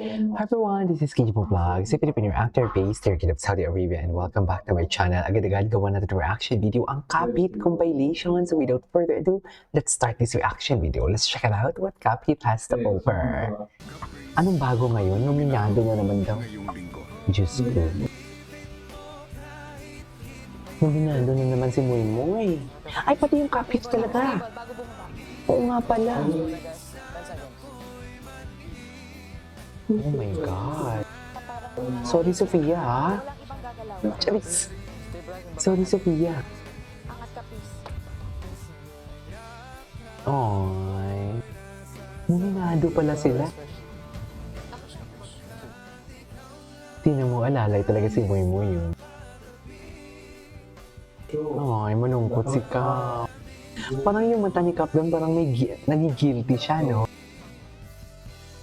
Hi everyone, this is Kijipo Vlog, si Filipino actor based here in Saudi Arabia, and welcome back to my channel. Agad-agad gawa natin reaction video ang Kapit compilation. So without further ado, let's start this reaction video. Let's check it out what Kapit has to offer. Anong bago ngayon? Nominado na naman daw. Diyos ko. Nominado na naman si Moy Moy. Ay, pati yung Kapit talaga. Oo nga pala. Oh my God. Sorry, Sofia, ha? Charis. Sorry, Sofia. Ay. Nominado pala sila. Tingnan mo, alalay talaga si Moy Moy yun. Ay, malungkot si Kap. Parang yung mata ni Kap doon, parang nagigilty siya, no?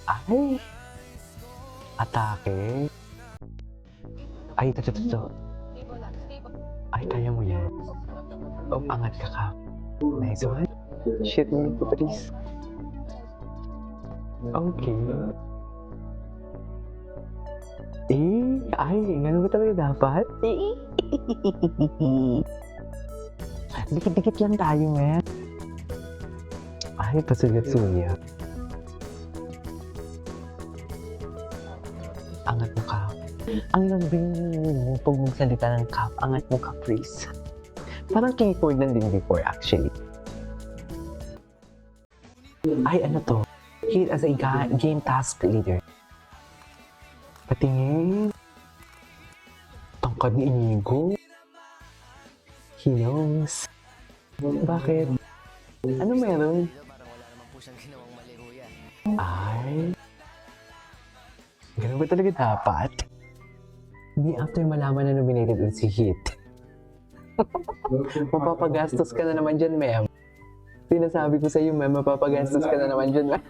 Ay. Atake. Ay, ito. Ay, kaya mo yan. Oh, angat ka, Kap. Nice one. Shit mo ito, please. Okay. Ay, ganun ba talaga dapat? Dikit-dikit lang tayo, man. Ay, pasugat-suya. Angat mo, Kap. Ang lambing mo pag magsalita ng Kap. Angat mo, Kap, please. Parang keyboard lang din before, actually. Ay, ano to? Hit as a game task leader. Patingin. Tangkad ni Inigo. He knows. Bakit? Ano meron? Ay. Ganun ba talaga dapat? Hindi after malaman na nominated ulit si Hit. Mapapagastos ka na naman dyan, ma'am. Sinasabi ko sa iyo, ma'am, mapapagastos ka na naman dyan, ma'am.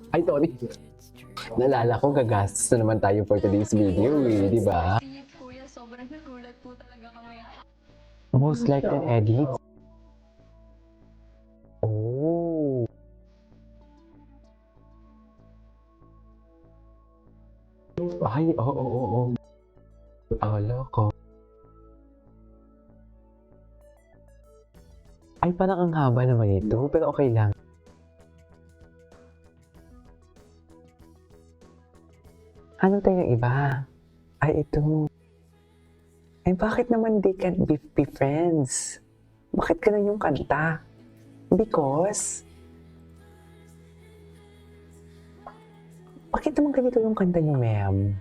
Ay, sorry. Nalala ko, gagastos na naman tayo for today's video, di ba? Kuya, sobrang nagulat po talaga kami. Most liked and edit. Oh. Ay, oo. Akala ko. Ay, parang ang haba naman ito, pero okay lang. Ano tayo iba? Ay, ito. Ay, bakit naman they can't be friends? Bakit ganun yung kanta? Because? Bakit naman ganito yung kanta niyo, ma'am?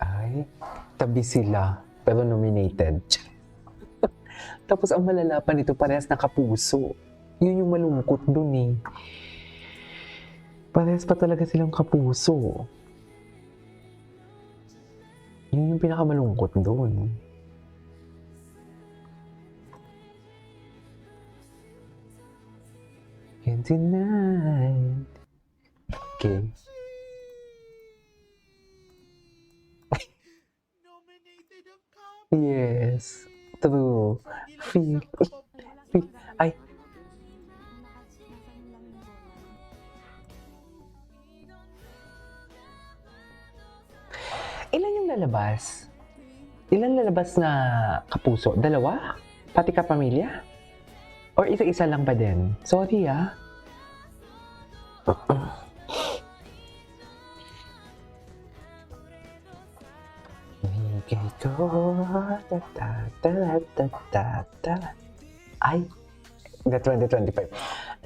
Ay, tabi sila, pero nominated. Tapos ang malala pa nito, parehas na kapuso. Yun yung malungkot dun eh. Parehas pa talaga silang kapuso. Yun yung pinakamalungkot dun. Can't deny. Okay. Yes. True. Feel. Ay. Ilan yung lalabas? Ilan lalabas na kapuso? Dalawa? Pati ka pamilya? Or isa-isa lang ba din? Sorry ah. Bigay ko. Ay. The 2025.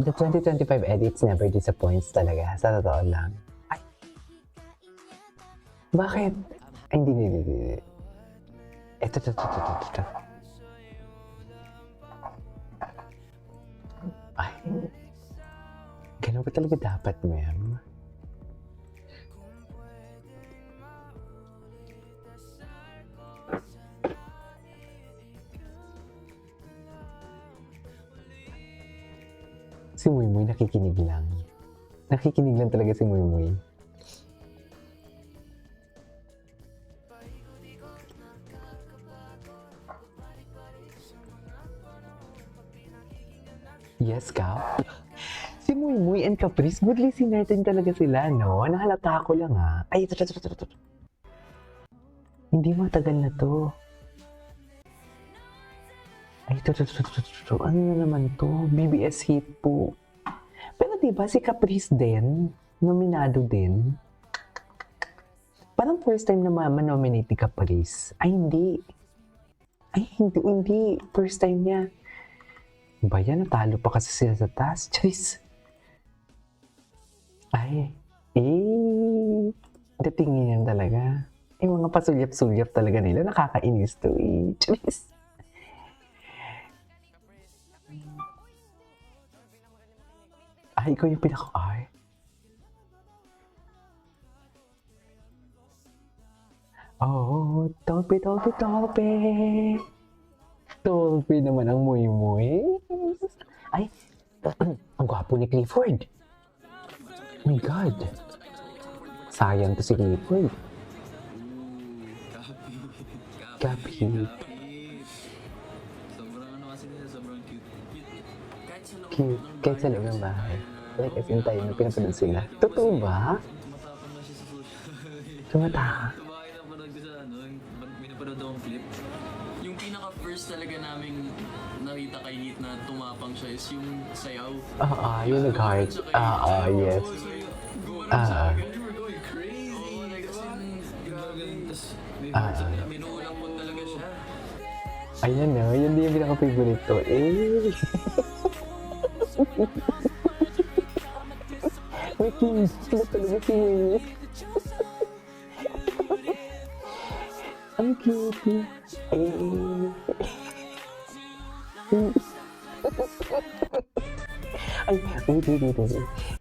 The 2025 edits never disappoints talaga. Sa totoo lang. Ay. Bakit? Ay, hindi. Ito. Ay. Ganun ba talaga dapat, ma'am? Si Moy Moy nakikinig lang. Nakikinig lang talaga si Moy Moy. Yes, ka? Si Muy Muy and Caprice, good listener din talaga sila, no? Nahalata ko lang, ah. Ay, ito. Hindi matagal na to. Ay, ito. Ano na naman to? BBS hit po. Pero diba si Caprice din, nominado din. Parang first time na ma-nominate ni Caprice. Ay, hindi. Hindi. First time niya. Ba yan, natalo pa kasi sila sa task. Charis. Ay, datingin yan talaga. Yung mga pasulyap-sulyap talaga nila, nakakainis to eh. Charis. Ay, ikaw yung pinaka-ay. Oh, Tolpe. Tolpe naman ang muy-muy. Ay, ang gwapo ni Clifford. Oh my God. Sayang to si Clifford. Kapit. Sobrang ano kasi nila, sobrang cute. Cute. Kahit sa loob ng bahay. Like as in tayo na pinapanood sila. Totoo ba? Tumatapang na siya sa social. Tumata. Tumakay na panood ko sa ano, yung may napanood akong clip. Yung pinaka-first talaga naming nakita kay Hit na tumapang siya is yung sayaw. Yung nag-heart. Yes. Gumano siya, we were going crazy. Oo, like as in, grabe. Tas, minuulang po talaga siya. Ayan na, yun din yung pinaka-favorite ko. May kinis na talaga si Will. Ang cute. Ay, wait.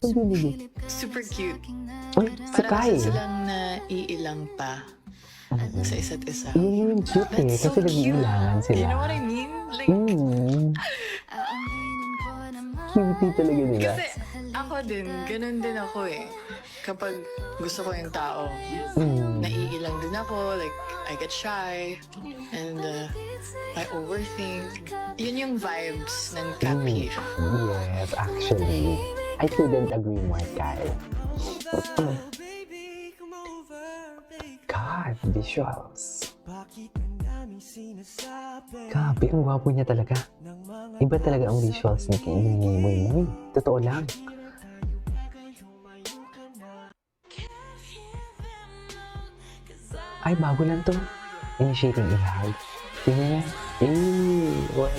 Hindi. Super cute. Ay, si Parang Kai. isa silang naiilang pa sa isa't isa. Yun yung cute eh, That's so kasi cute. nag-iilangan sila. You know what I mean? Like, Cutie talaga nila. kasi ako din, ganun din ako eh. Kapag gusto ko yung tao, naiilang din ako. Like, I get shy. And I overthink. Yun yung vibes ng Cappy. Yes, actually. I couldn't agree more, Kai. God, visuals. Grabe, ang gwapo niya talaga. Iba talaga ang visuals ni Muy. Totoo lang. Ay, bago lang to. Initiating ihag. Tingnan niya. What?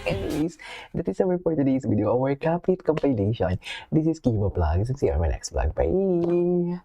Anyways, that is our for today's video, our complete compilation. This is Kiva Vlogs, and see you on my next vlog. Bye!